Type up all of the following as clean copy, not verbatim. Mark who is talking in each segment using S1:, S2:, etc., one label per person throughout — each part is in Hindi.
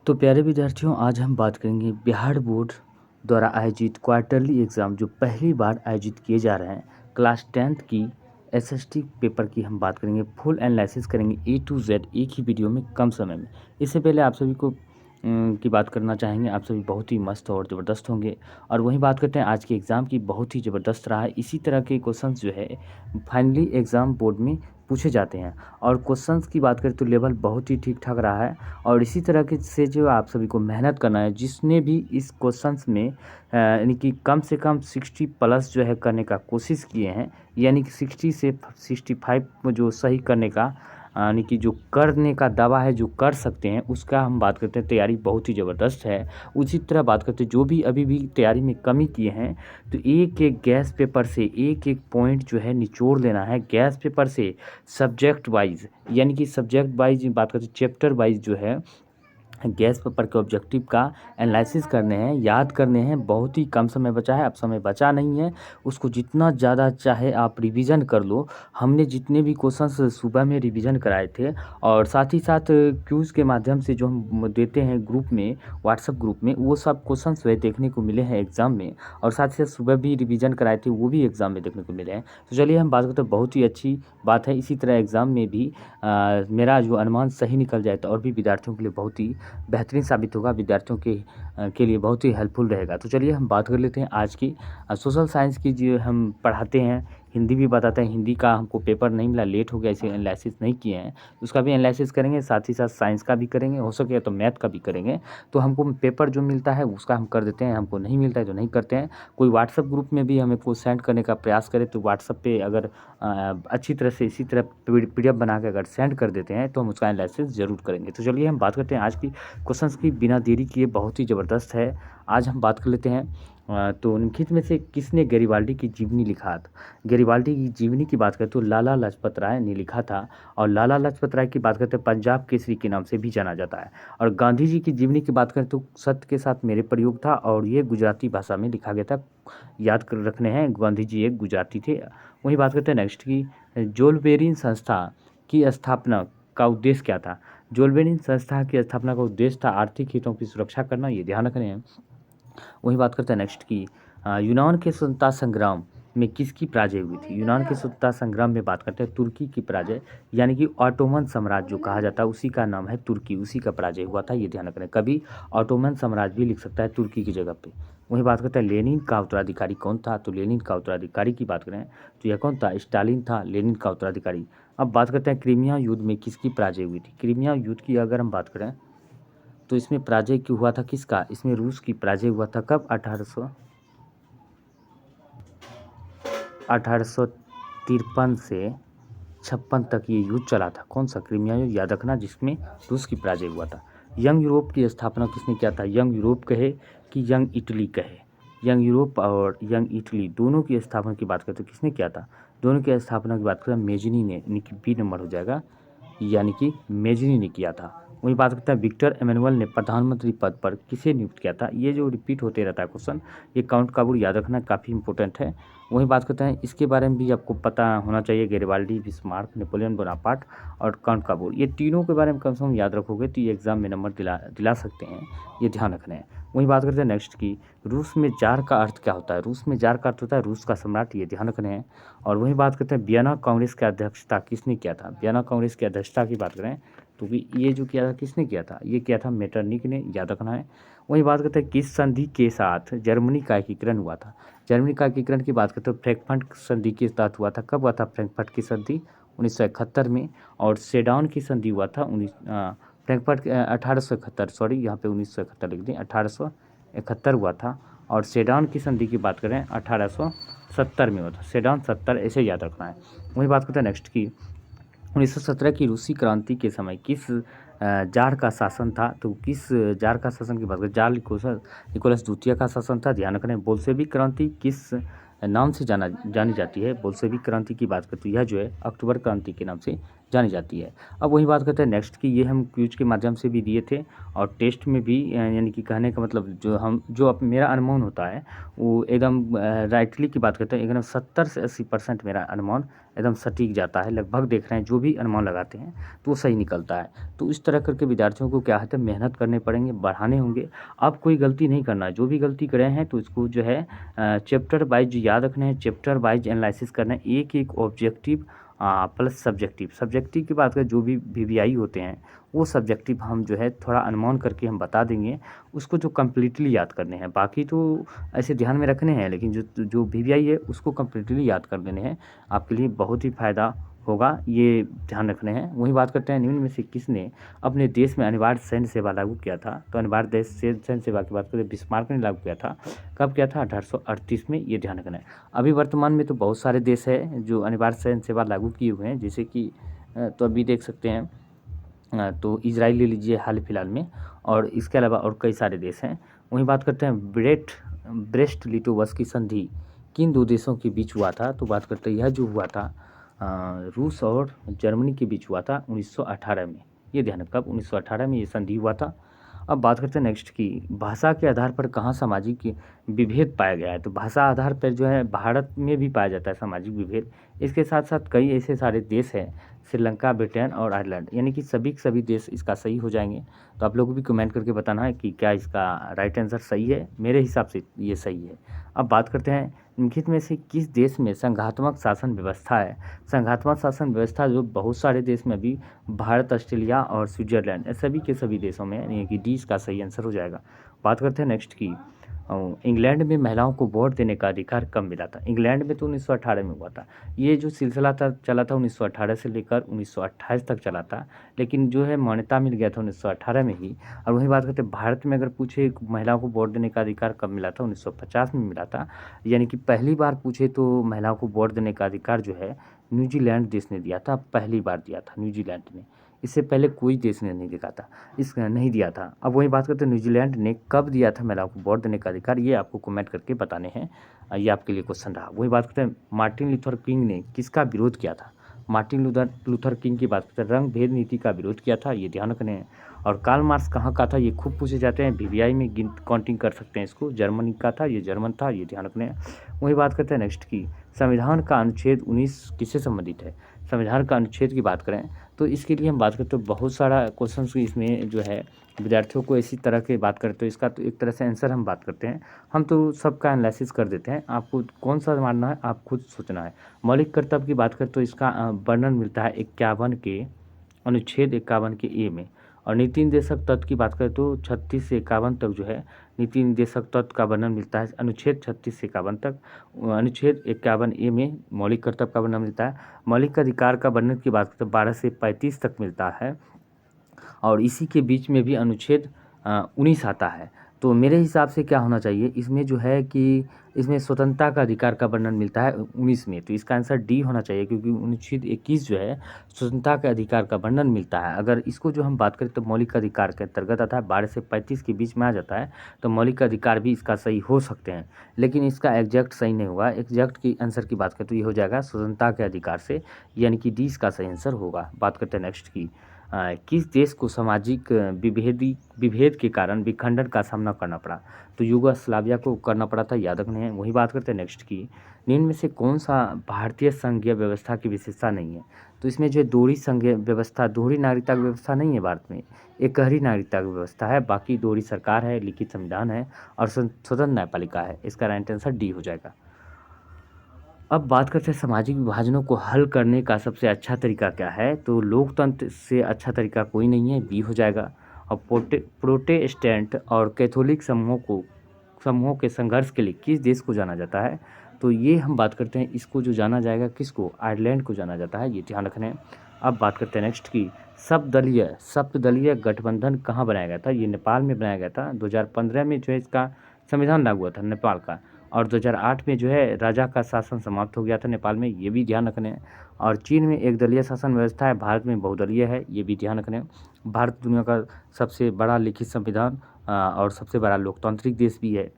S1: तो प्यारे विद्यार्थियों, आज हम बात करेंगे बिहार बोर्ड द्वारा आयोजित क्वार्टरली एग्ज़ाम जो पहली बार आयोजित किए जा रहे हैं क्लास 10th की एसएसटी पेपर की हम बात करेंगे। फुल एनालिसिस करेंगे ए टू जेड एक ही वीडियो में कम समय में। इससे पहले आप सभी को की बात करना चाहेंगे। आप सभी बहुत ही मस्त और ज़बरदस्त होंगे। और वहीं बात करते हैं आज के एग्ज़ाम की, बहुत ही ज़बरदस्त रहा है। इसी तरह के क्वेश्चंस जो है फाइनली एग्ज़ाम बोर्ड में पूछे जाते हैं। और क्वेश्चंस की बात करें तो लेवल बहुत ही ठीक ठाक रहा है। और इसी तरह के से जो आप सभी को मेहनत करना है, जिसने भी इस क्वेश्चंस में यानी कि कम से कम 60 प्लस जो है करने का कोशिश किए हैं, यानी कि 60 से 65 जो सही करने का यानी कि जो करने का दावा है, जो कर सकते हैं, उसका हम बात करते हैं। तैयारी बहुत ही ज़बरदस्त है। उसी तरह बात करते हैं जो भी अभी भी तैयारी में कमी किए हैं, तो एक एक गैस पेपर से एक एक पॉइंट जो है निचोड़ लेना है। गैस पेपर से सब्जेक्ट वाइज, यानी कि सब्जेक्ट वाइज बात करते हैं, चैप्टर वाइज जो है गैस पेपर के ऑब्जेक्टिव का एनालिसिस करने हैं, याद करने हैं। बहुत ही कम समय बचा है, अब समय बचा नहीं है। उसको जितना ज़्यादा चाहे आप रिवीजन कर लो। हमने जितने भी क्वेश्चंस सुबह में रिवीजन कराए थे, और साथ ही साथ क्यूज़ के माध्यम से जो हम देते हैं ग्रुप में, व्हाट्सएप ग्रुप में, वो सब क्वेश्चंस जो है देखने को मिले हैं एग्ज़ाम में। और साथ ही साथ सुबह भी रिवीजन कराए थे, वो भी एग्ज़ाम में देखने को मिले हैं। तो चलिए हम बात करते हैं, बहुत ही अच्छी बात है। इसी तरह एग्ज़ाम में भी मेरा जो अनुमान सही निकल जाए तो और भी विद्यार्थियों के लिए बहुत ही बेहतरीन साबित होगा, विद्यार्थियों के लिए बहुत ही हेल्पफुल रहेगा। तो चलिए हम बात कर लेते हैं आज की सोशल साइंस की। जो हम पढ़ाते हैं, हिंदी भी बताते हैं। हिंदी का हमको पेपर नहीं मिला, लेट हो गया, इसे एनालिसिस नहीं किए हैं, उसका भी एनालिसिस करेंगे। साथ ही साथ साइंस का भी करेंगे, हो सके तो मैथ का भी करेंगे। तो हमको पेपर जो मिलता है उसका हम कर देते हैं, हमको नहीं मिलता है तो नहीं करते हैं। कोई व्हाट्सएप ग्रुप में भी हमें को सेंड करने का प्रयास करे तो व्हाट्सएप पे अगर अच्छी तरह से इसी तरह पीडीएफ बना के अगर सेंड कर देते हैं तो हम उसका एनालिसिस ज़रूर करेंगे। तो चलिए हम बात करते हैं आज की क्वेश्चंस की, बिना देरी किए। बहुत ही ज़बरदस्त है। आज हम बात कर लेते हैं तो निम्नलिखित में से किसने गैरिबाल्डी की जीवनी लिखा था। गैरिबाल्डी की जीवनी की बात करें तो लाला लाजपत राय ने लिखा था। और लाला लाजपत राय की बात करते हैं पंजाब केसरी के नाम से भी जाना जाता है। और गांधी जी की जीवनी की बात करें तो सत्य के साथ मेरे प्रयोग था, और ये गुजराती भाषा में लिखा गया था। याद कर रखने हैं, गांधी जी एक गुजराती थे। वही बात करते हैं नेक्स्ट की, जोलबेरिन संस्था की स्थापना का उद्देश्य क्या था। जोलबेरिन संस्था की स्थापना का उद्देश्य था आर्थिक हितों की सुरक्षा करना, ये ध्यान रखने हैं। वही बात करते हैं नेक्स्ट की, यूनान के स्वतंत्रता संग्राम में किसकी पराजय हुई थी। यूनान के स्वतंत्रता संग्राम में बात करते हैं तुर्की की पराजय, यानी कि ऑटोमन साम्राज्य जो कहा जाता है उसी का नाम है तुर्की, उसी का पराजय हुआ था, ये ध्यान रखना। कभी ऑटोमन साम्राज्य भी लिख सकता है तुर्की की जगह पे। वही बात करते हैं लेनिन का उत्तराधिकारी कौन था। तो लेनिन का उत्तराधिकारी की बात करें तो यह कौन था, स्टालिन था लेनिन का उत्तराधिकारी। अब बात करते हैं क्रीमिया युद्ध में किसकी पराजय हुई थी। क्रीमिया युद्ध की अगर हम बात करें तो इसमें पराजय क्यों हुआ था, किसका, इसमें रूस की पराजय हुआ था। कब, 1853 से 56 तक ये युद्ध चला था। कौन सा, क्रीमिया युद्ध, याद रखना, जिसमें रूस की पराजय हुआ था। यंग यूरोप की स्थापना किसने किया था। यंग यूरोप कहे कि यंग इटली कहे, यंग यूरोप और यंग इटली दोनों की स्थापना की बात करें तो किसने किया था। दोनों की स्थापना की बात करें मेजनी ने, यानी कि बी नंबर हो जाएगा, यानी कि मेजनी ने किया था। वही बात करते हैं विक्टर एमेनुअल ने प्रधानमंत्री पद पर किसे नियुक्त किया था। ये जो रिपीट होते रहता है क्वेश्चन, ये काउंट काबूल याद रखना काफ़ी इंपॉर्टेंट है। वही बात करते हैं, इसके बारे में भी आपको पता होना चाहिए। गैरिबाल्डी, बिस्मार्क, नेपोलियन बोनापार्ट और काउंट काबूल, ये तीनों के बारे में कम से कम याद रखोगे तो ये एग्जाम में नंबर दिला सकते हैं, ये ध्यान रखना है। वही बात करते हैं नेक्स्ट की, रूस में जार का अर्थ क्या होता है। रूस में जार का अर्थ होता है रूस का सम्राट, ये ध्यान रखने हैं। और वही बात करते हैं वियना कांग्रेस की अध्यक्षता किसने किया था। वियना कांग्रेस की अध्यक्षता की बात करें तो ये जो किया था किसने किया था, ये किया था मेटरनिक ने, याद रखना है। वही बात करते हैं किस संधि के साथ जर्मनी का एकीकरण हुआ था। जर्मनी का एकीकरण की बात करते हैं फ्रैंकफर्ट संधि के साथ हुआ था। कब हुआ था फ्रैंकफर्ट की संधि, 1971 में। और सेडान की संधि हुआ था फ्रैंकफर्ट 1871, सॉरी यहाँ पे 1971 लिख दें, 1871 हुआ था। और सेडान की संधि की बात करें 1870 में हुआ था। सेडान 70, ऐसे याद रखना है। वही बात करते हैं नेक्स्ट की, 1917 की रूसी क्रांति के समय किस जार का शासन था। तो किस जार का शासन की बात करें, जार निकोलस द्वितीय का शासन था, ध्यान रखना है। बोल्शेविक क्रांति किस नाम से जानी जाती है। बोल्शेविक क्रांति की बात करते हैं, यह जो है अक्टूबर क्रांति के नाम से जानी जाती है। अब वही बात करते हैं नेक्स्ट की, ये हम क्विज के माध्यम से भी दिए थे और टेस्ट में भी, यानी कि कहने का मतलब जो अब मेरा अनुमान होता है वो एकदम राइटली की बात करते हैं, एकदम 70 से 80% मेरा अनुमान एकदम सटीक जाता है। लगभग देख रहे हैं जो भी अनुमान लगाते हैं तो वो सही निकलता है। तो इस तरह करके विद्यार्थियों को क्या है तो मेहनत करने पड़ेंगे, बढ़ाने होंगे। आप कोई गलती नहीं करना है, जो भी गलती करे हैं तो इसको जो है चैप्टर वाइज याद रखना है, चैप्टर वाइज एनालिसिस करना है, एक एक ऑब्जेक्टिव प्लस सब्जेक्टिव। सब्जेक्टिव की बात करें, जो भी वीवीआई होते हैं वो सब्जेक्टिव हम जो है थोड़ा अनुमान करके हम बता देंगे, उसको जो कम्प्लीटली याद करने हैं। बाकी तो ऐसे ध्यान में रखने हैं, लेकिन जो जो वीवीआई है उसको कम्प्लीटली याद कर देने हैं, आपके लिए बहुत ही फ़ायदा होगा, ये ध्यान रखने हैं। वही बात करते हैं निम्न में से किसने अपने देश में अनिवार्य सैन्य सेवा लागू किया था। तो अनिवार्य देश से सैन्य सेवा की बात करें, बिस्मार्क ने लागू किया था। कब किया था? 1838 में, ये ध्यान रखना है। अभी वर्तमान में तो बहुत सारे देश है जो अनिवार्य सैन्य सेवा लागू किए हुए हैं, जैसे कि तो अभी देख सकते हैं तो इजराइल ले लीजिए हाल फिलहाल में, और इसके अलावा और कई सारे देश हैं। वहीं बात करते हैं ब्रेस्ट लिटोवस की संधि किन दो देशों के बीच हुआ था। तो बात करते हैं यह जो हुआ था रूस और जर्मनी के बीच हुआ था 1918 में, ये ध्यान रखना, 1918 में ये संधि हुआ था। अब बात करते हैं नेक्स्ट की, भाषा के आधार पर कहाँ सामाजिक विभेद पाया गया है। तो भाषा आधार पर जो है भारत में भी पाया जाता है सामाजिक विभेद। इसके साथ साथ कई ऐसे सारे देश हैं, श्रीलंका, ब्रिटेन और आयरलैंड, यानी कि सभी के सभी देश इसका सही हो जाएंगे। तो आप लोगों को भी कमेंट करके बताना है कि क्या इसका राइट आंसर सही है। मेरे हिसाब से ये सही है। अब बात करते हैं निम्नलिखित में से किस देश में संघात्मक शासन व्यवस्था है। संघात्मक शासन व्यवस्था जो बहुत सारे देश में भी, भारत, ऑस्ट्रेलिया और स्विट्जरलैंड, सभी के सभी देशों में, यानी कि डी इसका सही आंसर हो जाएगा। बात करते हैं नेक्स्ट की, इंग्लैंड में महिलाओं को वोट देने का अधिकार कब मिला था। इंग्लैंड में तो 1918 में हुआ था। ये जो सिलसिला था चला था 1918 से लेकर 1928 तक चला था, लेकिन जो है मान्यता मिल गया था 1918 में ही। और वही बात करते हैं भारत में, अगर पूछे महिलाओं को वोट देने का अधिकार कब मिला था, 1950 में मिला था। यानी कि पहली बार पूछे तो महिलाओं को वोट देने का अधिकार जो है न्यूजीलैंड देश ने दिया था, पहली बार दिया था न्यूजीलैंड ने। इससे पहले कोई देश ने नहीं दिया था, नहीं दिया था। अब वही बात करते हैं न्यूजीलैंड ने कब दिया था महिलाओं को वोट देने का अधिकार, ये आपको कमेंट करके बताने हैं। ये आपके लिए क्वेश्चन रहा। वही बात करते हैं मार्टिन लूथर किंग ने किसका विरोध किया था। मार्टिन लूथर किंग की बात करते हैं, रंग भेद नीति का विरोध किया था, ये ध्यान रखने हैं। और कार्ल मार्क्स कहाँ का था, ये खूब पूछे जाते हैं, वीवीआई में काउंटिंग कर सकते हैं इसको। जर्मनी का था, ये जर्मन था, ये ध्यान रखने हैं। वही बात करते हैं नेक्स्ट की, संविधान का अनुच्छेद 19 किससे संबंधित है। संविधान का अनुच्छेद की बात करें तो इसके लिए हम बात करते हैं, बहुत सारा क्वेश्चन इसमें जो है विद्यार्थियों को इसी तरह के बात करते हैं, इसका तो एक तरह से आंसर हम बात करते हैं, हम तो सबका एनालिसिस कर देते हैं। आपको कौन सा मानना है, आप खुद सोचना है। मौलिक कर्तव्य की बात करें तो इसका वर्णन मिलता है 51 के अनुच्छेद 51 के ए में। और नीति निर्देशक तत्व की बात करें तो 36 से 51 तक जो है नीति निर्देशक तत्व का वर्णन मिलता है, अनुच्छेद 36 से 51 तक। अनुच्छेद 51 ए में मौलिक कर्तव्य का वर्णन मिलता है। मौलिक अधिकार का वर्णन की बात करें तो 12 से 35 तक मिलता है, और इसी के बीच में भी अनुच्छेद 19 आता है। तो मेरे हिसाब से क्या होना चाहिए इसमें जो है कि इसमें स्वतंत्रता का अधिकार का वर्णन मिलता है 19 में, तो इसका आंसर डी होना चाहिए, क्योंकि अनुच्छेद 21 जो है स्वतंत्रता के अधिकार का वर्णन मिलता है। अगर इसको जो हम बात करें तो मौलिक अधिकार के अंतर्गत आता है, 12 से 35 के बीच में आ जाता है, तो मौलिक अधिकार भी इसका सही हो सकते हैं, लेकिन इसका एग्जैक्ट सही नहीं होगा। एग्जैक्ट की आंसर की बात करें तो ये हो जाएगा स्वतंत्रता के अधिकार से, यानी कि डी इसका सही आंसर होगा। बात करते हैं नेक्स्ट की, किस देश को सामाजिक विभेद के कारण विखंडन का सामना करना पड़ा। तो यूगोस्लाविया को करना पड़ा था, याद रखने हैं। वही बात करते हैं नेक्स्ट की, निम्न में से कौन सा भारतीय संघीय व्यवस्था की विशेषता नहीं है। तो इसमें जो दोहरी संघीय व्यवस्था, दोहरी नागरिकता की व्यवस्था नहीं है भारत में, एकहरी नागरिकता की व्यवस्था है। बाकी दोहरी सरकार है, लिखित संविधान है और स्वतंत्र न्यायपालिका है। इसका राइट आंसर डी हो जाएगा। अब बात करते हैं सामाजिक विभाजनों को हल करने का सबसे अच्छा तरीका क्या है। तो लोकतंत्र से अच्छा तरीका कोई नहीं है, बी हो जाएगा। और प्रोटेस्टेंट और कैथोलिक समूहों के संघर्ष के लिए किस देश को जाना जाता है। तो ये हम बात करते हैं, इसको जो जाना जाएगा किसको, आयरलैंड को जाना जाता है, ये ध्यान रखना है। अब बात करते हैं नेक्स्ट की, सप्तदलीय गठबंधन कहाँ बनाया गया था। ये नेपाल में बनाया गया था। 2015 में जो है इसका संविधान लागू हुआ था नेपाल का, और 2008 में जो है राजा का शासन समाप्त हो गया था नेपाल में, ये भी ध्यान रखने हैं। और चीन में एक दलीय शासन व्यवस्था है, भारत में बहुदलीय है, ये भी ध्यान रखने हैं। भारत दुनिया का सबसे बड़ा लिखित संविधान और सबसे बड़ा लोकतांत्रिक देश भी है।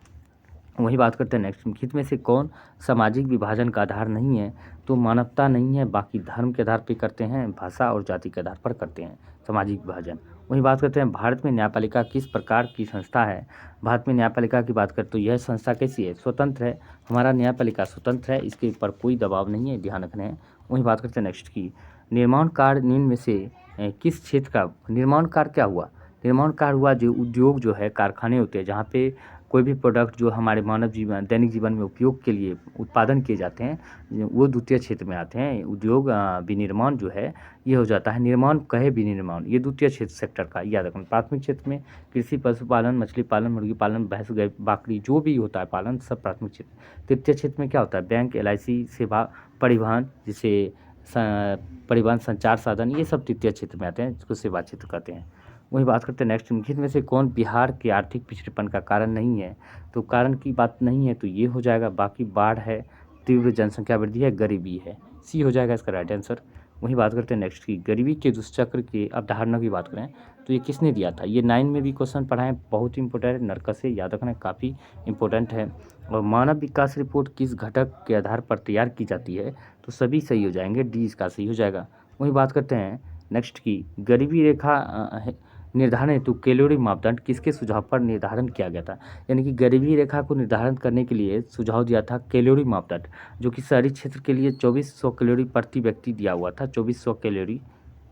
S1: वही बात करते हैं नेक्स्ट, निम्नलिखित में से कौन सामाजिक विभाजन का आधार नहीं है? तो मानवता नहीं है, बाकी धर्म के आधार पे करते हैं, भाषा और जाति के आधार पर करते हैं सामाजिक विभाजन। वही बात करते हैं भारत में न्यायपालिका किस प्रकार की संस्था है? भारत में न्यायपालिका की बात करें तो यह संस्था कैसी है? स्वतंत्र है। हमारा न्यायपालिका स्वतंत्र है, इसके ऊपर कोई दबाव नहीं है, ध्यान रखना है। वही बात करते हैं नेक्स्ट की, निर्माण कार्य निम्न में से किस क्षेत्र का निर्माण कार्य क्या हुआ? निर्माण कार्य हुआ जो उद्योग जो है, कारखाने होते हैं जहाँ पे कोई भी प्रोडक्ट जो हमारे मानव जीवन दैनिक जीवन में उपयोग के लिए उत्पादन किए जाते हैं, वो द्वितीय क्षेत्र में आते हैं। उद्योग विनिर्माण जो है ये हो जाता है, निर्माण कहे विनिर्माण ये द्वितीय क्षेत्र सेक्टर का याद रखना। प्राथमिक क्षेत्र में कृषि, पशुपालन, मछली पालन, मुर्गी पालन, भैंस गाय बकरी जो भी होता है पालन, सब प्राथमिक क्षेत्र। तृतीय क्षेत्र में क्या होता है? बैंक, LIC, सेवा, परिवहन, जिसे परिवहन, संचार साधन, ये सब तृतीय क्षेत्र में आते हैं, जिसको सेवा क्षेत्र कहते हैं। वही बात करते हैं नेक्स्ट, निम्नलिखित में से कौन बिहार के आर्थिक पिछड़ेपन का कारण नहीं है? तो कारण की बात नहीं है तो ये हो जाएगा, बाकी बाढ़ है, तीव्र जनसंख्या वृद्धि है, गरीबी है, सी हो जाएगा इसका राइट आंसर। वही बात करते हैं नेक्स्ट की, गरीबी के दुष्चक्र की अवधारणा की बात करें तो ये किसने दिया था? ये 9 में भी क्वेश्चन पढ़ा है, बहुत इंपॉर्टेंट है, नरकस से याद रखना, काफ़ी इंपॉर्टेंट है। और मानव विकास रिपोर्ट किस घटक के आधार पर तैयार की जाती है? तो सभी सही हो जाएंगे, डी इसका सही हो जाएगा। वही बात करते हैं नेक्स्ट की, गरीबी रेखा निर्धारण हेतु कैलोरी मापदंड किसके सुझाव पर निर्धारण किया गया था? यानी कि गरीबी रेखा को निर्धारण करने के लिए सुझाव दिया था कैलोरी मापदंड, जो कि शहरी क्षेत्र के लिए 2400 कैलोरी प्रति व्यक्ति दिया हुआ था, 2400 कैलोरी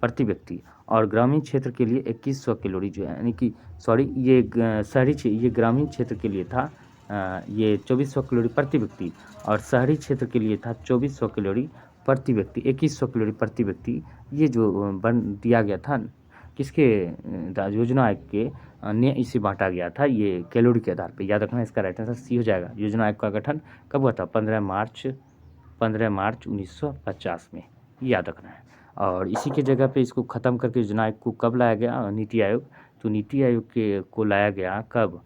S1: प्रति व्यक्ति, और ग्रामीण क्षेत्र के लिए 2100 कैलोरी जो है, यानी कि सॉरी ये ये ग्रामीण क्षेत्र के लिए था ये 2400 कैलोरी प्रति व्यक्ति, और शहरी क्षेत्र के लिए था 2400 कैलोरी प्रति व्यक्ति, 2100 कैलोरी प्रति व्यक्ति। ये जो बन दिया गया था किसके योजना आयोग के ने इसे बांटा गया था, ये कैलोरी के आधार पे, याद रखना, इसका राइट आंसर सी हो जाएगा। योजना आयोग का गठन कब हुआ था? 15 मार्च 1950 में, याद रखना है। और इसी के जगह पे इसको ख़त्म करके योजना आयोग को कब लाया गया? नीति आयोग। तो नीति आयोग के को लाया गया कब?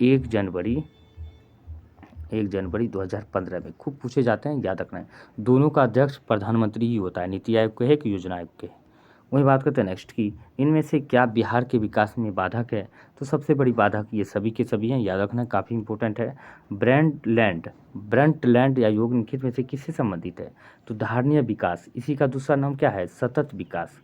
S1: 1 जनवरी 2015 में। खूब पूछे जाते हैं, याद रखना है। दोनों का अध्यक्ष प्रधानमंत्री ही होता है, नीति आयोग के है कि योजना आयोग के। वही बात करते हैं नेक्स्ट की, इनमें से क्या बिहार के विकास में बाधक है? तो सबसे बड़ी बाधक ये सभी के सभी हैं, याद रखना, काफ़ी इंपॉर्टेंट है। ब्रंट लैंड या योग निम्नलिखित में से किससे संबंधित है? तो धारणीय विकास, इसी का दूसरा नाम क्या है? सतत विकास।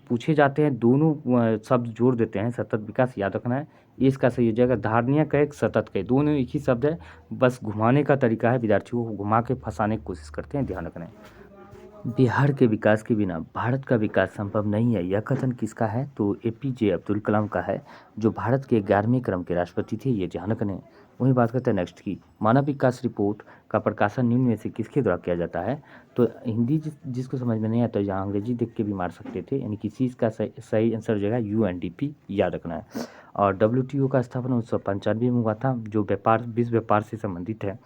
S1: पूछे जाते हैं, दोनों शब्द जोड़ देते हैं, सतत विकास, याद रखना है। ये इसका सही हो जाएगा। धारणीय का एक, सतत का, दोनों एक ही शब्द है, बस घुमाने का तरीका है, विद्यार्थियों को घुमा के फंसाने की कोशिश करते हैं, ध्यान रखना है। बिहार के विकास के बिना भारत का विकास संभव नहीं है, यह कथन किसका है? तो APJ अब्दुल कलाम का है, जो भारत के 11वें क्रम के राष्ट्रपति थे, ये ध्यान रखना। वही बात करते हैं नेक्स्ट की, मानव विकास रिपोर्ट का प्रकाशन निम्न में से किसके द्वारा किया जाता है? तो हिंदी जिसको समझ में नहीं आता यहाँ अंग्रेजी देख के भी मार सकते थे, यानी किसी इसका सही आंसर हो जाएगा UNDP, याद रखना है। और WTO का स्थापना 1995 में हुआ था, जो विश्व व्यापार से संबंधित है।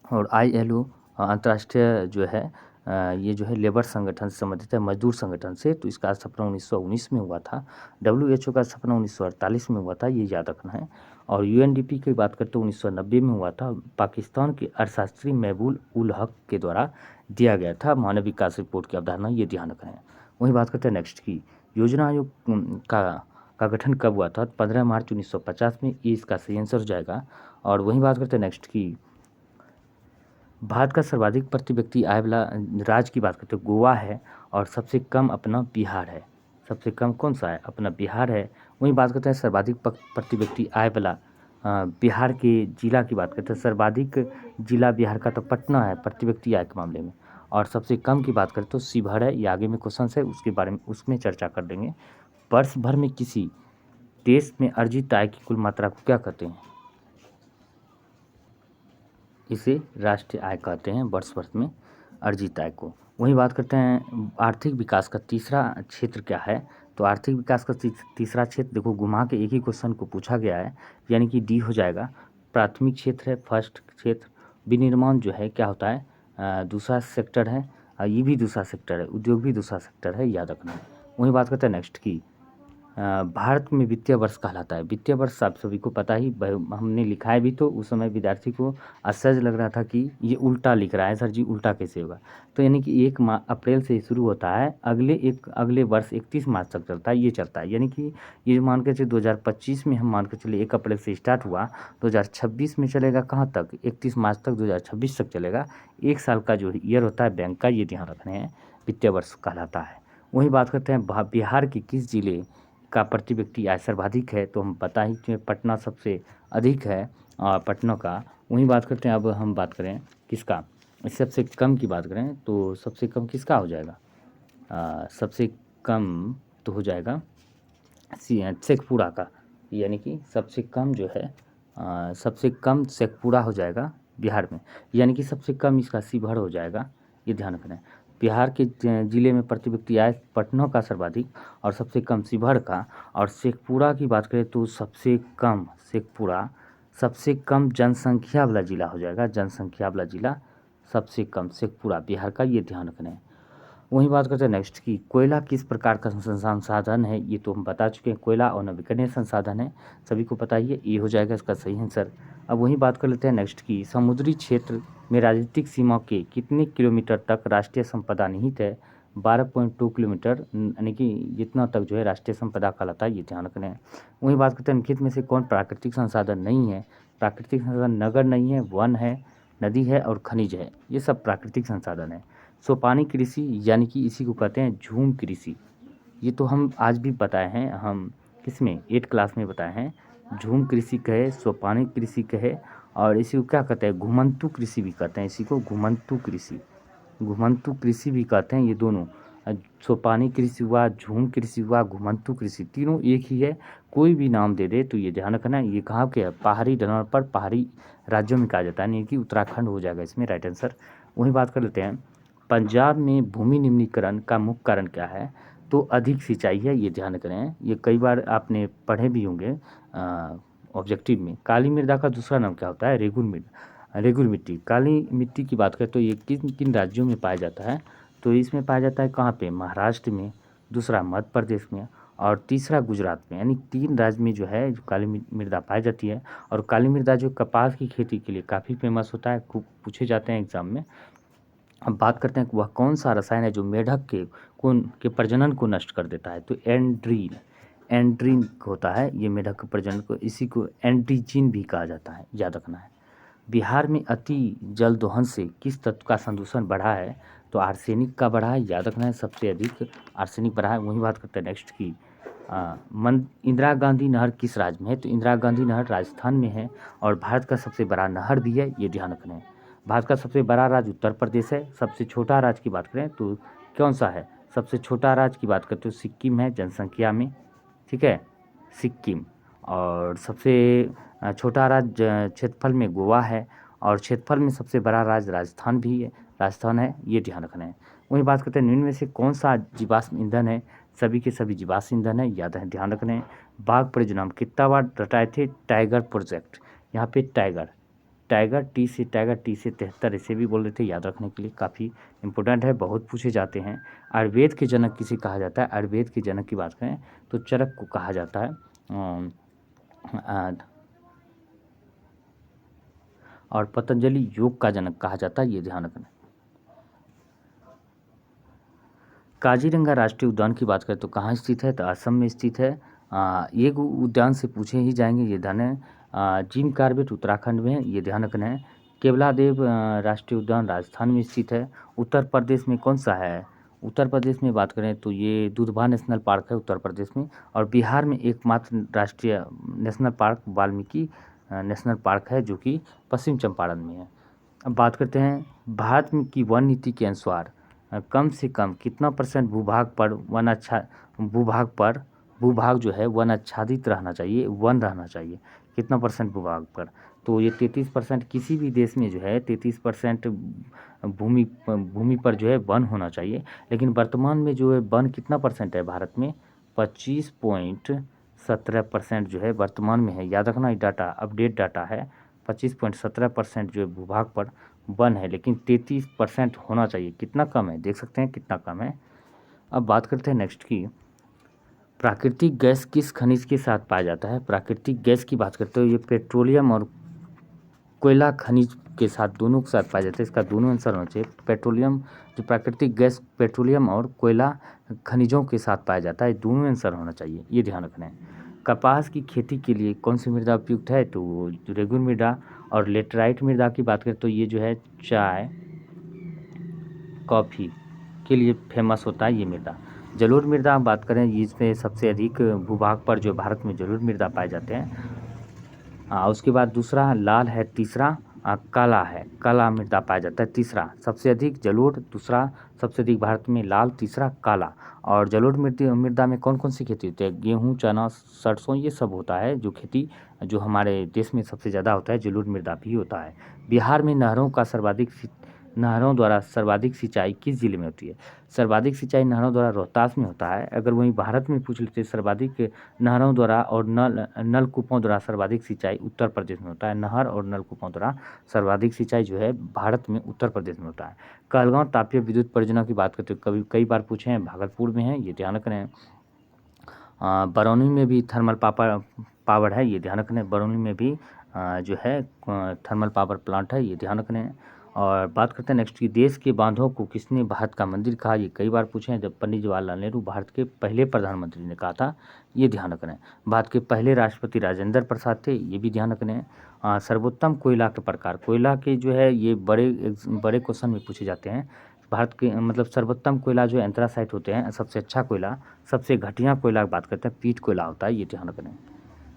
S1: और ILO अंतर्राष्ट्रीय जो है ये जो है लेबर संगठन से संबंधित है, मजदूर संगठन से, तो इसका स्थापना 1919 में हुआ था। WHO का स्थापना 1948 में हुआ था, ये याद रखना है। और UNDP की बात करते 1990 में हुआ था, पाकिस्तान के अर्थशास्त्री महबूब उल हक के द्वारा दिया गया था मानव विकास रिपोर्ट की अवधारणा, ये ध्यान रखना है। वही बात करते हैं नेक्स्ट की, योजना आयोग का गठन कब हुआ था? 15 मार्च 1950 में, ये इसका सही आंसर हो जाएगा। और वही बात करते हैं नेक्स्ट की, भारत का सर्वाधिक प्रति व्यक्ति आय वाला राज्य की बात करते हैं, गोवा है, और सबसे कम अपना बिहार है। सबसे कम कौन सा है? अपना बिहार है। वहीं बात करते हैं सर्वाधिक प्रति व्यक्ति आय वाला बिहार के जिला की बात करते हैं, सर्वाधिक जिला बिहार का तो पटना है प्रति व्यक्ति आय के मामले में। और सबसे कम की बात करें तो शिवहर है, ये आगे में क्वेश्चन है, उसके बारे में उसमें चर्चा कर देंगे। वर्ष भर में किसी देश में अर्जित आय की कुल मात्रा को क्या कहते हैं? इसे राष्ट्रीय आय कहते हैं, वर्ष भर में अर्जित आय को। वही बात करते हैं आर्थिक विकास का तीसरा क्षेत्र क्या है? तो आर्थिक विकास का तीसरा क्षेत्र, देखो घुमा के एक ही क्वेश्चन को पूछा गया है, यानी कि डी हो जाएगा। प्राथमिक क्षेत्र है, फर्स्ट क्षेत्र। विनिर्माण जो है क्या होता है? दूसरा सेक्टर है, ये भी दूसरा सेक्टर है। उद्योग भी दूसरा सेक्टर है, याद रखना है। वही बात करते हैं नेक्स्ट की, भारत में वित्तीय वर्ष कहलाता है। वित्तीय वर्ष आप सभी को पता ही, हमने लिखा है भी, तो उस समय विद्यार्थी को आश्चर्य लग रहा था कि ये उल्टा लिख रहा है सर जी, उल्टा कैसे होगा। तो यानी कि 1 अप्रैल से शुरू होता है, अगले वर्ष 31 मार्च तक चलता है, ये चलता है। यानी कि ये मान के चलिए 2025 में हम मान के चलिए 1 अप्रैल से स्टार्ट हुआ, 2026 में चलेगा कहाँ तक, 31 मार्च तक 2026 तक चलेगा। 1 साल का जो ईयर होता है बैंक का, ये ध्यान रखने हैं, वित्तीय वर्ष कहलाता है। वहीं बात करते हैं बिहार के किस जिले का प्रति व्यक्ति आय सर्वाधिक है, तो हम पता ही कि पटना सबसे अधिक है, पटना का। वहीं बात करते हैं, अब हम बात करें किसका, सबसे कम की बात करें तो सबसे कम किसका हो जाएगा, सबसे कम तो हो जाएगा शेखपुरा का। यानी कि सबसे कम जो है, सबसे कम शेखपुरा हो जाएगा बिहार में। यानी कि सबसे कम इसका शिवहर हो जाएगा, ये ध्यान रखना है। बिहार के ज़िले में प्रति व्यक्ति आय पटना का सर्वाधिक और सबसे कम शिवहर का। और शेखपुरा की बात करें तो सबसे कम शेखपुरा सबसे कम जनसंख्या वाला ज़िला हो जाएगा, जनसंख्या वाला ज़िला सबसे कम शेखपुरा बिहार का, ये ध्यान रखना है। वहीं बात करते हैं नेक्स्ट की, कोयला किस प्रकार का संसाधन है, ये तो हम बता चुके हैं, कोयला और नवीकरणीय संसाधन है, सभी को पता ही है, ये हो जाएगा इसका सही आंसर। अब वहीं बात कर लेते हैं नेक्स्ट की, समुद्री क्षेत्र में राजनीतिक सीमा के कितने किलोमीटर तक राष्ट्रीय संपदा निहित है। 12.2 किलोमीटर, यानी कि जितना तक जो है राष्ट्रीय संपदा कहलाता है, ये ध्यान रखना है। वहीं बात करते हैं निम्नलिखित में से कौन प्राकृतिक संसाधन नहीं है। प्राकृतिक संसाधन नगर नहीं है, वन है, नदी है और खनिज है, ये सब प्राकृतिक संसाधन है। सोपानी कृषि यानी कि इसी को कहते हैं झूम कृषि, ये तो हम आज भी बताए हैं, हम किसमें 8 क्लास में बताए हैं। झूम कृषि कहे, सोपानी कृषि कहे, और इसी को क्या कहते हैं, घुमंतु कृषि भी कहते हैं, इसी को घुमंतु कृषि, घुमंतु कृषि भी कहते हैं। ये दोनों सोपानी कृषि हुआ, झूम कृषि हुआ, घुमंतु कृषि, तीनों एक ही है। कोई भी नाम दे दे तो ये ध्यान रखना है, ये कहाँ के है, पहाड़ी ढलान पर, पहाड़ी राज्यों में कहा जाता है, यानी कि उत्तराखंड हो जाएगा इसमें राइट आंसर। वहीं बात कर लेते हैं, पंजाब में भूमि निम्नीकरण का मुख्य कारण क्या है, तो अधिक सिंचाई है, ये ध्यान करें, ये कई बार आपने पढ़े भी होंगे ऑब्जेक्टिव में। काली मृदा का दूसरा नाम क्या होता है, रेगुल मिट्टी। काली मिट्टी की बात करें तो ये किन किन राज्यों में पाया जाता है, तो इसमें पाया जाता है कहाँ पे, महाराष्ट्र में, दूसरा मध्य प्रदेश में और तीसरा गुजरात में। यानी 3 राज्य में जो है जो काली मृदा पाई जाती है। और काली मृदा जो कपास की खेती के लिए काफ़ी फेमस होता है, खूब पूछे जाते हैं एग्जाम में। अब बात करते हैं कि वह कौन सा रसायन है जो मेढक के प्रजनन को नष्ट कर देता है, तो एंड्रीन होता है ये मेढक के प्रजनन को, इसी को एंटीजीन भी कहा जाता है, याद रखना है। बिहार में अति जल दोहन से किस तत्व का संदूषण बढ़ा है, तो आर्सेनिक का बढ़ा है, याद रखना है, सबसे अधिक आर्सेनिक बढ़ा है। वही बात करते हैं नेक्स्ट की, इंदिरा गांधी नहर किस राज्य में है, तो इंदिरा गांधी नहर राजस्थान में है और भारत का सबसे बड़ा नहर भी है, ये ध्यान रखना है। भारत का सबसे बड़ा राज्य उत्तर प्रदेश है। सबसे छोटा राज्य की बात करें तो कौन सा है, सबसे छोटा राज्य की बात करते हो सिक्किम है जनसंख्या में, ठीक है, सिक्किम। और सबसे छोटा राज्य क्षेत्रफल में गोवा है और क्षेत्रफल में सबसे बड़ा राज्य राजस्थान है, ये ध्यान रखना है। वही बात करते हैं निम्न में से कौन सा जीवाश्म ईंधन है, सभी के सभी जीवाश्म ईंधन है, याद है, ध्यान रखना है। बाघ परियोजना हम कितना बार रटाए थे, टाइगर प्रोजेक्ट, यहाँ पे टाइगर टी से 73, इसे भी बोल रहे थे, याद रखने के लिए काफ़ी इंपॉर्टेंट है, बहुत पूछे जाते हैं। आयुर्वेद के जनक किसे कहा जाता है, आयुर्वेद के जनक की बात करें तो चरक को कहा जाता है। और पतंजलि योग का जनक कहा जाता है, ये ध्यान रखना। काजीरंगा राष्ट्रीय उद्यान की बात करें तो कहाँ स्थित है, तो असम में स्थित है। ये उद्यान से पूछे ही जाएंगे, ये ध्यान है। जिम कॉर्बेट उत्तराखंड में है, ये ध्यान रखना है। केवलादेव राष्ट्रीय उद्यान राजस्थान में स्थित है। उत्तर प्रदेश में कौन सा है, उत्तर प्रदेश में बात करें तो ये दुधवा नेशनल पार्क है उत्तर प्रदेश में। और बिहार में एकमात्र राष्ट्रीय national park Valmiki national park है, जो कि पश्चिम चंपारण में है। अब बात करते हैं भारत में की वन नीति के अनुसार कम से कम कितना परसेंट भूभाग जो है वन आच्छादित रहना चाहिए, वन रहना चाहिए, कितना परसेंट भूभाग पर, तो ये 33%, किसी भी देश में जो है 33% भूमि पर जो है वन होना चाहिए। लेकिन वर्तमान में जो है वन कितना परसेंट है भारत में, 25.17% जो है वर्तमान में है, याद रखना, ये डाटा अपडेट डाटा है। 25.17% जो है भूभाग पर वन है, लेकिन 33% होना चाहिए, कितना कम है, देख सकते हैं कितना कम है। अब बात करते हैं नेक्स्ट की, प्राकृतिक गैस किस खनिज के साथ पाया जाता है? प्राकृतिक गैस की बात करते हो ये पेट्रोलियम और कोयला खनिज के साथ, दोनों के साथ पाया जाता है। इसका दोनों आंसर होना चाहिए। पेट्रोलियम, जो प्राकृतिक गैस पेट्रोलियम और कोयला खनिजों के साथ पाया जाता है, दोनों आंसर होना चाहिए, ये ध्यान रखना है। कपास की खेती के लिए कौन सी मृदा उपयुक्त है? तो रेगुन मृदा। और लेटराइट मृदा की बात करें तो ये जो है चाय कॉफ़ी के लिए फेमस होता है ये मृदा। जलोढ़ मृदा हम बात करें, इसमें सबसे अधिक भूभाग पर जो भारत में जलोढ़ मृदा पाए जाते हैं। उसके बाद दूसरा लाल है, तीसरा काला है, काला मृदा पाया जाता है। तीसरा सबसे अधिक जलोढ़, दूसरा सबसे अधिक भारत में लाल, तीसरा काला। और जलोढ़ मृदा में कौन कौन सी खेती होती है? गेहूँ, चना, सरसों, ये सब होता है जो खेती जो हमारे देश में सबसे ज़्यादा होता है, जलोढ़ मृदा भी होता है। बिहार में नहरों द्वारा सर्वाधिक सिंचाई किस जिले में होती है? सर्वाधिक सिंचाई नहरों द्वारा रोहतास में होता है। अगर वहीं भारत में पूछ लेते सर्वाधिक नहरों द्वारा और नलकूपों द्वारा सर्वाधिक सिंचाई उत्तर प्रदेश में होता है। नहर और नलकूपों द्वारा सर्वाधिक सिंचाई जो है भारत में उत्तर प्रदेश में होता है। कहलगांव तापीय विद्युत परियोजना की बात करते हो, कई बार पूछे हैं, भागलपुर में है, ये ध्यान रखना है। बरौनी में भी थर्मल पावर है, ये ध्यान रखना है। बरौनी में भी जो है थर्मल पावर प्लांट है, ये ध्यान रखना है। और बात करते हैं नेक्स्ट की, देश के बांधों को किसने भारत का मंदिर कहा? ये कई बार पूछे हैं। जब पंडित जवाहरलाल नेहरू भारत के पहले प्रधानमंत्री ने कहा था, ये ध्यान रखना है। भारत के पहले राष्ट्रपति राजेंद्र प्रसाद थे, ये भी ध्यान रखना है। सर्वोत्तम कोयला के प्रकार, कोयला के जो है ये बड़े क्वेश्चन में पूछे जाते हैं। भारत के मतलब सर्वोत्तम कोयला जो एंथ्रासाइट होते हैं, सबसे अच्छा कोयला, सबसे घटिया कोयला की बात करते हैं पीट कोयला होता है, ये ध्यान रखना है।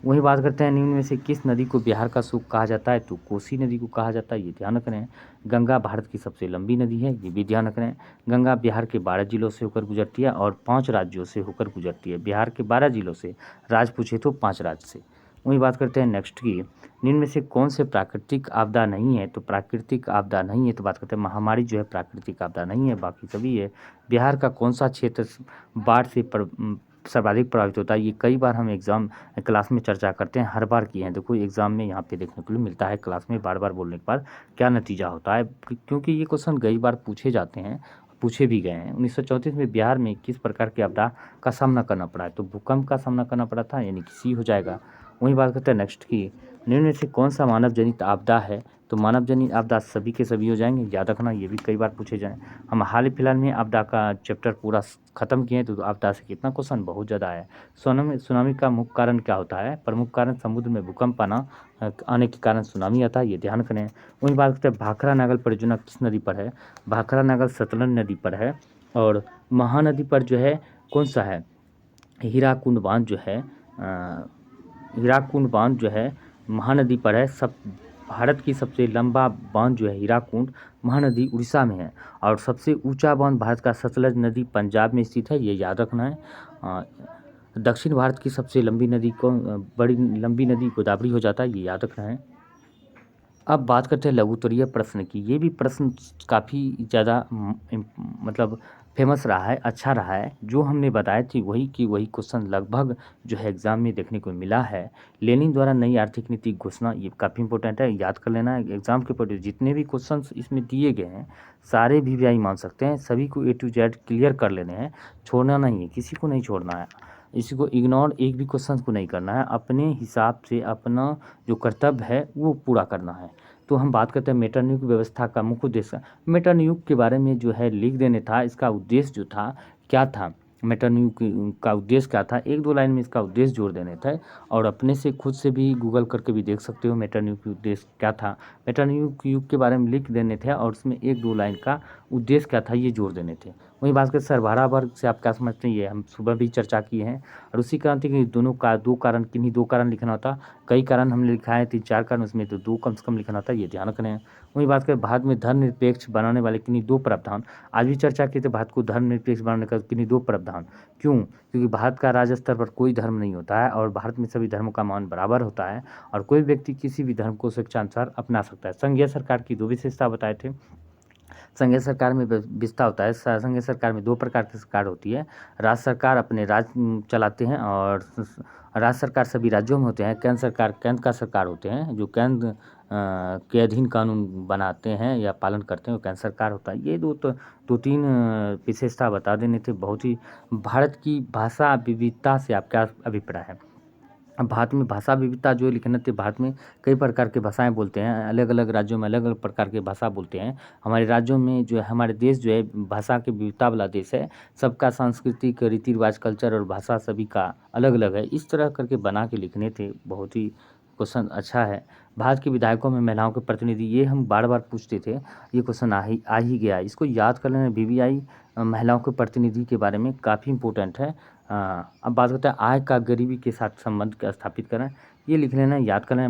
S1: वही बात करते हैं निम्न में से किस नदी को बिहार का सूप कहा जाता है? तो कोसी नदी को कहा जाता है, ये ध्यान रखना है। गंगा भारत की सबसे लंबी नदी है, ये भी ध्यान रखना है। गंगा बिहार के 12 जिलों से होकर गुजरती है और 5 राज्यों से होकर गुजरती है। बिहार के 12 जिलों से, राज्य पूछे तो 5 राज्य से। वही बात करते हैं नेक्स्ट की, निम्न में से कौन से प्राकृतिक आपदा नहीं है? तो प्राकृतिक आपदा नहीं है तो बात करते हैं महामारी जो है प्राकृतिक आपदा नहीं है, बाकी सभी है। बिहार का कौन सा क्षेत्र बाढ़ से सर्वाधिक प्रभावित होता है? ये कई बार हम एग्ज़ाम क्लास में चर्चा करते हैं, हर बार किए हैं। देखो एग्ज़ाम में यहाँ पे देखने को मिलता है, क्लास में बार बार बोलने के बाद क्या नतीजा होता है, क्योंकि ये क्वेश्चन कई बार पूछे जाते हैं, पूछे भी गए हैं। 1934 में बिहार में किस प्रकार की आपदा का सामना करना पड़ा है? तो भूकंप का सामना करना पड़ा था, यानी कि सी हो जाएगा। वही बात करते हैं नेक्स्ट की, निम्न में से कौन सा मानव जनित आपदा है? तो मानव जनित आपदा सभी के सभी हो जाएंगे, याद रखना, ये भी कई बार पूछे जाएँ। हम हाल ही फिलहाल में आपदा का चैप्टर पूरा ख़त्म किए हैं, तो आपदा से कितना क्वेश्चन बहुत ज़्यादा है। सुनामी का मुख्य कारण क्या होता है? प्रमुख कारण समुद्र में भूकंप आने के कारण सुनामी आता है, ये ध्यान रखना है। वही बात करते हैं भाखड़ा नागल परियोजना किस नदी पर है? भाखड़ा नागल सतलज नदी पर है। और महानदी पर जो है कौन सा है? हीराकुंड बांध जो है हीराकुंड बांध जो है महानदी पर है। भारत की सबसे लंबा बांध जो है हीराकुंड महानदी उड़ीसा में है। और सबसे ऊंचा बांध भारत का सतलज नदी पंजाब में स्थित है, ये याद रखना है। दक्षिण भारत की सबसे लंबी नदी बड़ी लंबी नदी गोदावरी हो जाता है, ये याद रखना है। अब बात करते हैं लघुत्तरीय प्रश्न की। ये भी प्रश्न काफ़ी ज़्यादा मतलब फेमस रहा है, अच्छा रहा है। जो हमने बताया थी वही क्वेश्चन लगभग जो है एग्ज़ाम में देखने को मिला है। लेनिन द्वारा नई आर्थिक नीति घोषणा, ये काफ़ी इंपॉर्टेंट है, याद कर लेना है। एग्ज़ाम के ऊपर जितने भी क्वेश्चन इसमें दिए गए हैं सारे VVI मान सकते हैं, सभी को A to Z क्लियर कर लेने हैं, छोड़ना नहीं है, किसी को नहीं छोड़ना है, इसी को इग्नोर एक भी क्वेश्चन को नहीं करना है। अपने हिसाब से अपना जो कर्तव्य है वो पूरा करना है। तो हम बात करते हैं मेटा नियुक्ति व्यवस्था का मुख्य उद्देश्य। मेटा नियुक्ति के बारे में जो है लिख देने था, इसका उद्देश्य जो था क्या था, मेटा नियुक्ति का उद्देश्य क्या था, 1-2 लाइन में इसका उद्देश्य जोड़ देने थे। और अपने से खुद से भी गूगल करके भी देख सकते हो मेटा नियुक्ति उद्देश्य क्या था। मेटा नियुक्ति के बारे में लिख देने थे और उसमें 1-2 लाइन का उद्देश्य क्या था ये जोड़ देने थे। वही बात करें सर्वहारा वर्ग से आप क्या समझते हैं, ये हम सुबह भी चर्चा किए हैं। और उसी कारण थी कि दो कारण किन्हीं 2 कारण लिखना होता, कई कारण हमने लिखा है 3-4 कारण, उसमें तो 2 कम से कम लिखना होता, ये ध्यान रखना है। वही बात करें भारत में धर्मनिरपेक्ष बनाने वाले किन्हीं 2 प्रावधान, आज भी चर्चा की थी भारत को धर्मनिरपेक्ष बनाने का किन्हीं 2 प्रावधान। क्यों? क्योंकि भारत का राज्य स्तर पर कोई धर्म नहीं होता है और भारत में सभी धर्मों का मान बराबर होता है और कोई व्यक्ति किसी भी धर्म को स्वेच्छानुसार अपना सकता है। संघीय सरकार की 2 विशेषता बताए थे। संघीय सरकार में विस्तार होता है। संघीय सरकार में 2 प्रकार की सरकार होती है। राज्य सरकार अपने राज्य चलाते हैं और राज्य सरकार सभी राज्यों में होते हैं। केंद्र सरकार केंद्र का सरकार होते हैं, जो केंद्र के अधीन कानून बनाते हैं या पालन करते हैं, वो केंद्र सरकार होता है। ये 2-3 विशेषता बता देने थे। बहुत ही भारत की भाषा विविधता से आपका अभिप्राय है? अब भारत में भाषा विविधता जो लिखना थे, भारत में कई प्रकार की भाषाएं बोलते हैं, अलग अलग राज्यों में अलग अलग प्रकार की भाषा बोलते हैं। हमारे राज्यों में जो है, हमारे देश जो है भाषा की विविधता वाला देश है। सबका सांस्कृतिक रीति रिवाज, कल्चर और भाषा सभी का अलग अलग है। इस तरह करके बना के लिखने थे। बहुत ही क्वेश्चन अच्छा है। भारत के विधायकों में महिलाओं के प्रतिनिधि, ये हम बार बार पूछते थे, ये क्वेश्चन आ ही गया। इसको याद कर लेना। BBI महिलाओं के प्रतिनिधि के बारे में काफ़ी इंपॉर्टेंट है। अब बात करते हैं आय का गरीबी के साथ संबंध का स्थापित करें। ये लिख लेना, याद कर लेना।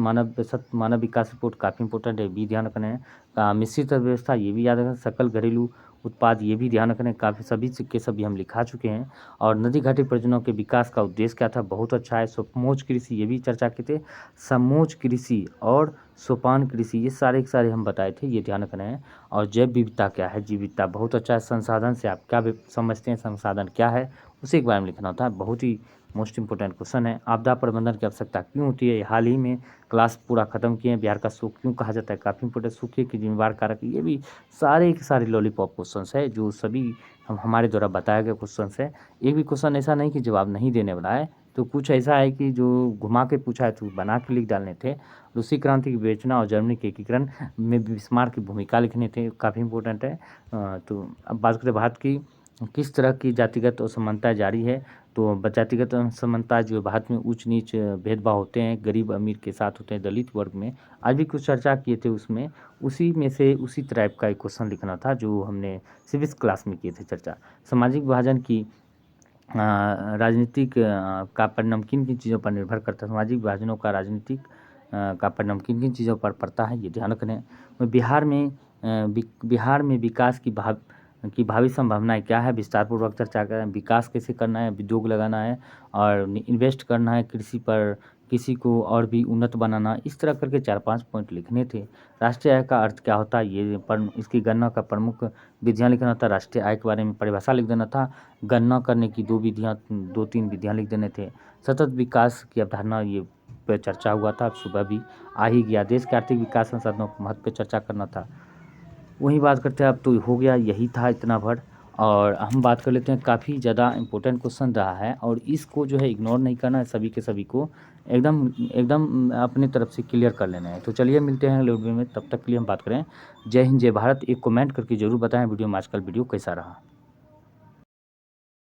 S1: मानव विकास रिपोर्ट काफ़ी इंपॉर्टेंट है, भी ध्यान रखना है। मिश्रित अर्थव्यवस्था, ये भी याद रखना। सकल घरेलू उत्पाद, ये भी ध्यान रखना है। काफ़ी सभी के सभी हम लिखा चुके हैं। और नदी घाटी परियोजनाओं के विकास का उद्देश्य क्या था, बहुत अच्छा है। समोच्च कृषि, ये भी चर्चा किए थे। समोच्च कृषि और सोपान कृषि, ये सारे के सारे हम बताए थे, ये ध्यान रखना है। और जैव विविधता क्या है, जीव विविधता बहुत अच्छा है। संसाधन से आप क्या समझते हैं, संसाधन क्या है, उसी के बारे में लिखना होता है। बहुत ही मोस्ट इंपोर्टेंट क्वेश्चन है। आपदा प्रबंधन की आवश्यकता क्यों होती है, हाल ही में क्लास पूरा खत्म किए हैं। बिहार का सूख क्यों कहा जाता है, काफ़ी इंपोर्टेंट। सूखे के जिम्मेवार कारक, ये भी सारे के सारे लॉलीपॉप क्वेश्चंस है, जो सभी हमारे द्वारा बताए गए क्वेश्चंस है। एक भी क्वेश्चन ऐसा नहीं कि जवाब नहीं देने वाला है। तो कुछ ऐसा है कि जो घुमा के पूछा है तो बना के लिख डालने थे। रूसी क्रांति की विवेचना और जर्मनी के एकीकरण में बिस्मार्क की भूमिका लिखने थे, काफ़ी इंपॉर्टेंट है। तो अब बात करते हैं भारत की किस तरह की जातिगत असमानता जारी है। तो जातिगत असमानता जो भारत में उच्च नीच भेदभाव होते हैं, गरीब अमीर के साथ होते हैं, दलित वर्ग में, आज भी कुछ चर्चा किए थे उसमें। उसी में से उसी टाइप का एक क्वेश्चन लिखना था जो हमने सिविक्स क्लास में किए थे चर्चा। सामाजिक विभाजन की राजनीतिक का परिणाम किन किन चीज़ों पर निर्भर करता है। सामाजिक विभाजनों का राजनीतिक का परिणाम किन किन चीज़ों पर पड़ता है, ये ध्यान रखना है। बिहार में विकास की भावी संभावनाएं क्या है, विस्तारपूर्वक चर्चा करें। विकास कैसे करना है, उद्योग लगाना है और इन्वेस्ट करना है कृषि पर, किसी को और भी उन्नत बनाना, इस तरह करके 4-5 पॉइंट लिखने थे। राष्ट्रीय आय का अर्थ क्या होता है, ये इसकी गणना का प्रमुख विधियाँ लिखना था। राष्ट्रीय आय के बारे में परिभाषा लिख देना था। गणना करने की 2-3 विधियाँ लिख देने थे। सतत विकास की अवधारणा, ये पे चर्चा हुआ था, सुबह भी आ ही गया। देश के आर्थिक विकास संसाधनों के महत्व पे चर्चा करना था। वही बात करते हैं, अब तो हो गया, यही था इतना भर। और हम बात कर लेते हैं, काफ़ी ज़्यादा इम्पोर्टेंट क्वेश्चन रहा है और इसको जो है इग्नोर नहीं करना है, सभी के सभी को एकदम एकदम अपनी तरफ से क्लियर कर लेना है। तो चलिए मिलते हैं अगले वीडियो में, तब तक के लिए हम बात करें। जय हिंद, जय भारत। एक कमेंट करके ज़रूर बताएं वीडियो में आजकल वीडियो कैसा रहा।